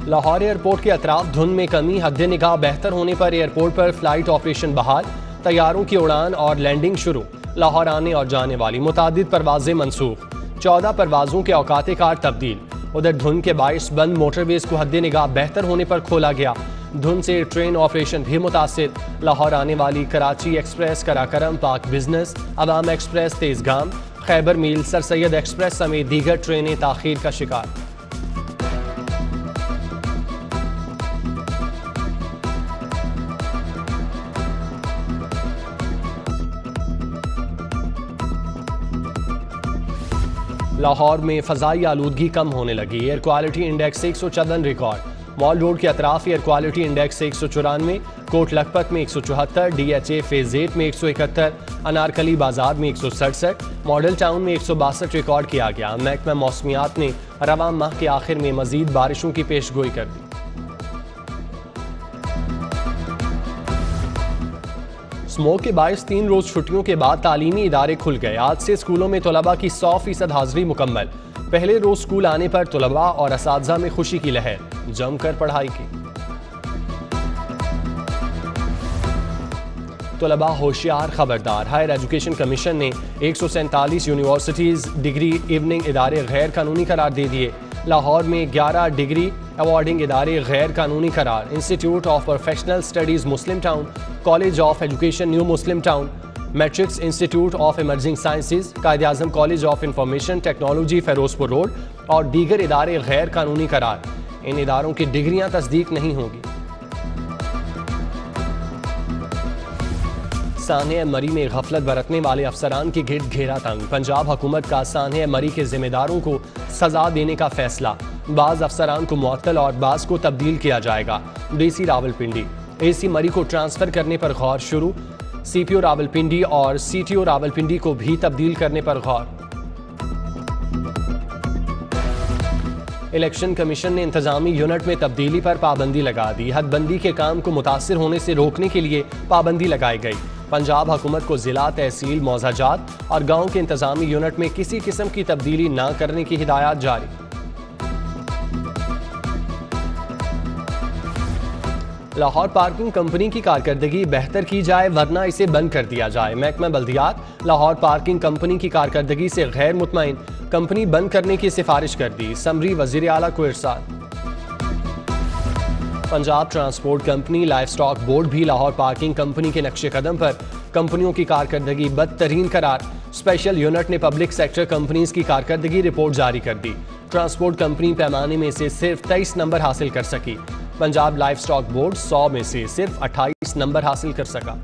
Lahore airport के अतराफ धुंध में कमी, हद्दे निगाह बेहतर होने पर एयरपोर्ट पर फ्लाइट ऑपरेशन बहाल, तैयारों की उड़ान और लैंडिंग शुरू। लाहौर आने और जाने वाली मुतादिद परवाजें मनसूख, 14 परवाजों के औकात कार तब्दील। उधर धुंध के बायस बंद मोटरवेज को हद्दे निगाह बेहतर होने पर खोला गया। धुंध से ट्रेन ऑपरेशन भी मुतासिर। लाहौर आने वाली कराची एक्सप्रेस, कराकरम, पाक बिजनेस, अवाम एक्सप्रेस, तेजगाम, खैबर मील, सर सैयद एक्सप्रेस समेत दीगर ट्रेनें ताखीर का शिकार। लाहौर में फ़ज़ाई आलूदगी कम होने लगी। एयर क्वालिटी इंडेक्स 154 रिकॉर्ड। मॉल रोड के अतराफ air quality index 194, Kot Lakhpat में 174, DHA फेज 8 में 171, अनारकली बाजार में 167, मॉडल टाउन में 162 रिकॉर्ड किया गया। महकमा मौसमियात ने रवां माह के आखिर में मजीद बारिशों की पेशगोई कर दी। स्मोक के बायस 3 रोज छुट्टियों के बाद तालीमी इदारे खुल गए। आज से स्कूलों में तलबा की 100% हाजिरी मुकम्मल। पहले रोज स्कूल आने पर तलबा और असातिज़ा में खुशी की लहर, जमकर पढ़ाई की। तलबा होशियार खबरदार। हायर एजुकेशन कमीशन ने 147 यूनिवर्सिटीज डिग्री इवनिंग इदारे गैर कानूनी करार दे दिए। लाहौर में 11 डिग्री अवार्डिंग इदारे गैर कानूनी करार। Institute of professional studies Muslim town, college of education new Muslim town, matrix institute of emerging sciences, Quaid-e-Azam college of information technology Firozpur road और दीगर इदारे गैर कानूनी करार। इन इदारों की डिग्रियां तस्दीक नहीं होगी। सान्हे मरी में गफलत बरतने वाले अफसरान की गिरद घेरा तंग। पंजाब हुकूमत का सान्हे मरी के जिम्मेदारों को सजा देने का फैसला। बाज अफसरान को मुअत्तल और बाज को तब्दील किया जाएगा। DC रावलपिंडी, AC मरी को ट्रांसफर करने पर गौर शुरू। CPO रावलपिंडी और CTO रावलपिंडी को भी तब्दील करने पर गौर। इलेक्शन कमीशन ने इंतजामी यूनिट में तब्दीली पर पाबंदी लगा दी। हदबंदी के काम को मुतासिर होने से रोकने के लिए पाबंदी लगाई गई। पंजाब हुकूमत को जिला, तहसील, मौजाजात और गाँव के इंतजामी यूनिट में किसी किस्म की तब्दीली न करने की हिदायत जारी। लाहौर पार्किंग कंपनी की कारकर्दगी बेहतर की जाए वरना इसे बंद कर दिया जाए। महकमा बल्दियात लाहौर पार्किंग कंपनी की कारकर्दगी से गैर मुतमईन, कंपनी बंद करने की सिफारिश कर दी। समरी वज़ीर आला को इरसाल। Punjab transport company, livestock board भी लाहौर पार्किंग कंपनी के नक्शे कदम पर कंपनियों की कारकर्दगी बदतरीन करार। स्पेशल यूनिट ने पब्लिक सेक्टर कंपनीज की कारकर्दगी रिपोर्ट जारी कर दी। ट्रांसपोर्ट कंपनी पैमाने में से सिर्फ 23 नंबर हासिल कर सकी। पंजाब लाइफ स्टॉक बोर्ड 100 में से सिर्फ 28 नंबर हासिल कर सका।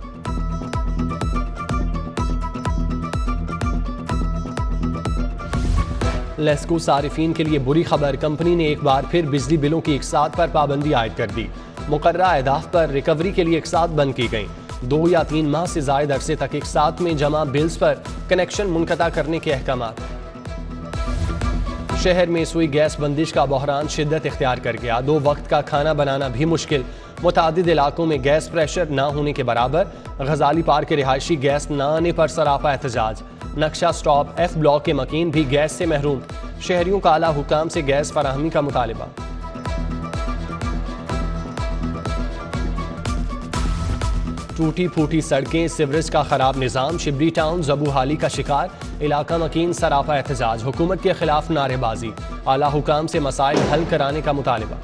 लेस्को सारिफीन के लिए बुरी खबर। कंपनी ने एक बार फिर बिजली बिलों की इकसात पर पाबंदी आयद कर दी। मुकर्ररा अहदाफ पर रिकवरी के लिए इकसात बंद की गई। 2 या 3 माह से जायद अरसे तक इकसात में जमा बिल्स पर कनेक्शन मुनक़ता करने के अहकामात। शहर में सुई गैस बंदिश का बहरान शिद्दत इख्तियार कर गया। 2 वक्त का खाना बनाना भी मुश्किल। मुतादिद इलाकों में गैस प्रेशर ना होने के बराबर। गजाली पार्क के रिहायशी गैस न आने पर सरापा एहतजाज। नक्शा स्टॉप F ब्लॉक के मकीन भी गैस से महरूम। शहरियों का आला हुकाम से गैस फराहमी का मुतालिबा। टूटी फूटी सड़कें, सिवरेज का खराब निजाम। शिबरी टाउन जबूहाली का शिकार। इलाका मकीन सरापा एहतजाज। हुकूमत के खिलाफ नारेबाजी। आला हुकाम से मसाइल हल कराने का मुतालिबा।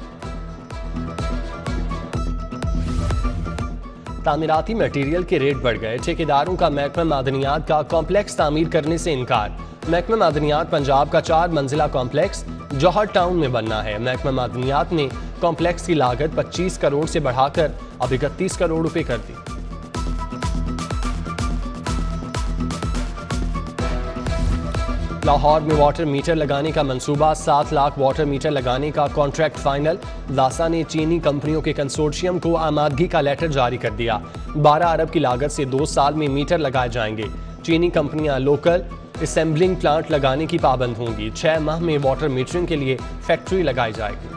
तामीराती मटीरियल के रेट बढ़ गए। ठेकेदारों का महकमा मादनियात का कॉम्प्लेक्स तामीर करने से इनकार। महकमा मादनियात पंजाब का 4 मंजिला कॉम्प्लेक्स जौहर टाउन में बनना है। महकमा मादनियात ने कॉम्प्लेक्स की लागत 25 करोड़ से बढ़ाकर अब 31 करोड़ रुपए कर दी। लाहौर में वाटर मीटर लगाने का मंसूबा। 7 लाख वाटर मीटर लगाने का कॉन्ट्रैक्ट फाइनल। लासा ने चीनी कंपनियों के कंसोर्शियम को आमादगी का लेटर जारी कर दिया। 12 अरब की लागत से 2 साल में मीटर लगाए जाएंगे। चीनी कंपनियां लोकल असेंबलिंग प्लांट लगाने की पाबंद होंगी। 6 माह में वाटर मीटरिंग के लिए फैक्ट्री लगाई जाएगी।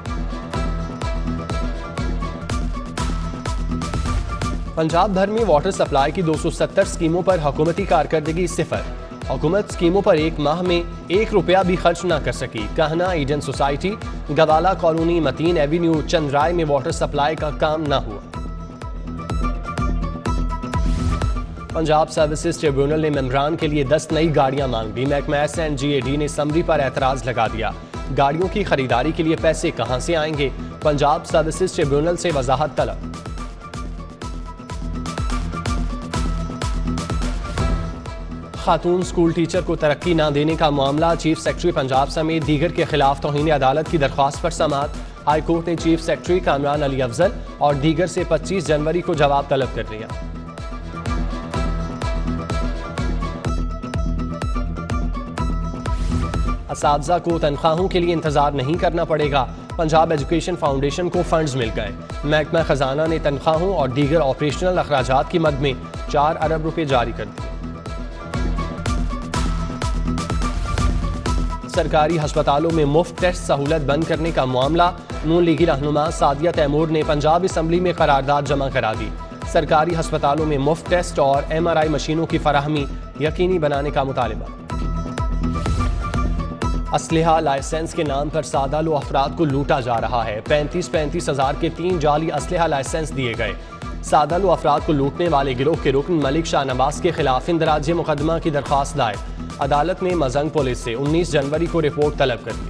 पंजाब भर में वाटर सप्लाई की 270 स्कीमों पर हुकूमती कारकर्दगी 0। हुकूमत स्कीमों पर एक माह में 1 रुपया भी खर्च न कर सकी। कहना Eden society, Gawala colony, Mateen avenue, चंद्राय में वाटर सप्लाई का काम न हुआ। पंजाब सर्विसेज ट्रिब्यूनल ने मेम्बरान के लिए 10 नई गाड़ियां मांग दी। महकमा SNGAD ने समरी पर एतराज लगा दिया। गाड़ियों की खरीदारी के लिए पैसे कहां से आएंगे? पंजाब सर्विसेज ट्रिब्यूनल से वजाहत तलब। खातून स्कूल टीचर को तरक्की न देने का मामला, चीफ सेक्रेटरी पंजाब समेत दीगर के खिलाफ तौहीन अदालत की दरख्वास्त पर समाअत। हाई कोर्ट ने चीफ सेक्रेटरी कामरान अली अफजल और दीगर से 25 जनवरी को जवाब तलब कर लिया। असातिज़ा को तनख्वाहों के लिए इंतजार नहीं करना पड़ेगा। पंजाब एजुकेशन फाउंडेशन को फंड्स मिल गए। महकमा खजाना ने तनख्वाहों और दीगर ऑपरेशनल अखराजात की मद में 4 अरब रुपए जारी कर दिए। सरकारी अस्पतालों में मुफ्त टेस्ट सहूलत बंद करने का मामला, नून लीगी रहनुमा सादिया तैमूर ने पंजाब असम्बली में करारदाद जमा करा दी। सरकारी अस्पतालों में मुफ्त टेस्ट और MRI मशीनों की फराहमी यकीनी बनाने का मुतालबा। असलहा लाइसेंस के नाम पर सादालू अफराद को लूटा जा रहा है। 35 हज़ार के 3 जाली असलहा लाइसेंस दिए गए। सादालू अफराद को लूटने वाले गिरोह के रुकन मलिक शाहनवाज के खिलाफ इंदराजी मुकदमा की दरख्वास्त दायर। अदालत ने मजंग पुलिस से 19 जनवरी को रिपोर्ट तलब कर ली।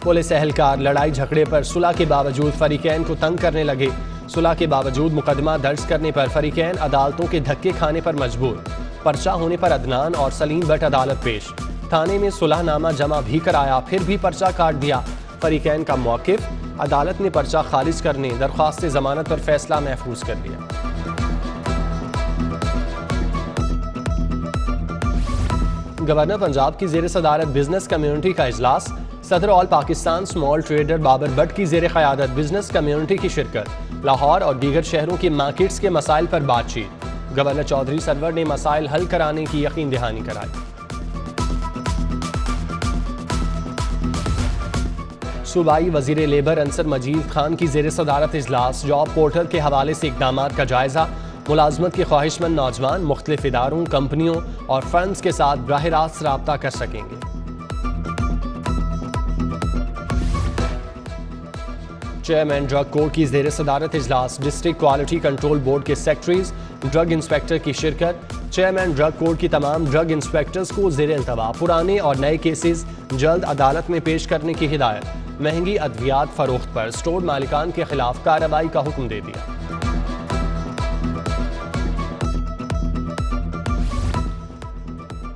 पुलिस एहलकार लड़ाई झगड़े पर सुलह के बावजूद फरीकैन को तंग करने लगे। सुलह के बावजूद मुकदमा दर्ज करने पर फरीकैन अदालतों के धक्के खाने पर मजबूर। पर्चा होने पर अदनान और सलीम भट्ट अदालत पेश। थाने में सुलहनामा जमा भी कराया, फिर भी पर्चा काट दिया। फरीकैन का मौकिफ, अदालत ने पर्चा खारिज करने, दरख्वास्त जमानत पर फैसला महफूज कर लिया। गवर्नर पंजाब की जेर सदारत बिजनेस कम्युनिटी का इजलास। सदर all Pakistan small trader Babar Bhatt की जेर क़यादत बिजनेस कम्युनिटी की शिरकत। लाहौर और दीगर शहरों की मार्केट्स के मसाइल पर बातचीत। गवर्नर चौधरी सरवर ने मसाइल हल कराने की यकीन दहानी कराई। सूबाई वजीर लेबर अंसर मजीद खान की जेर सदारत इजलास। जॉब पोर्टल के हवाले से इकदामात का जायजा। मुलाजमत के ख्वाहिशमंद नौजवान मुख्तलिफ इदारों, कंपनियों और फंड्स के साथ बराह रास्त राब्ता कर सकेंगे। चेयरमैन ड्रग कोर्ट की जेर सदारत इजलास। डिस्ट्रिक्ट क्वालिटी कंट्रोल बोर्ड के सेक्रेटरीज, ड्रग इंस्पेक्टर की शिरकत। चेयरमैन ड्रग कोर्ट की तमाम ड्रग इंस्पेक्टर्स को जेर इल्तवा पुराने और नए केसेस जल्द अदालत में पेश करने की हिदायत। महंगी अद्वियात फरोख्त पर स्टोर मालिकान के खिलाफ कार्रवाई का हुक्म दे दिया।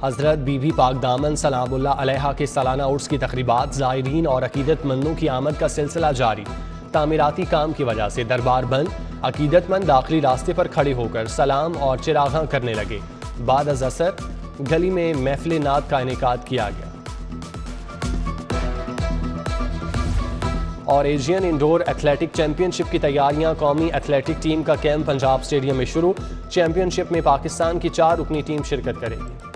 हजरत बीबी पाक दामन सलामुल्लाह अलैहा के सालाना उर्स की तकरीबात। ज़ायरीन और अकीदतमंदों की आमद का सिलसिला जारी। तामीराती काम की वजह से दरबार बंद। अकीदतमंद दाखिली रास्ते पर खड़े होकर सलाम और चिरागां करने लगे। बाद अज़ असर गली में महफिल नात का इनेकाद किया गया। और एशियन इंडोर एथलेटिक चैंपियनशिप की तैयारियां। कौमी एथलेटिक टीम का कैंप पंजाब स्टेडियम में शुरू। चैंपियनशिप में पाकिस्तान की 4 रुकनी टीम शिरकत करेगी।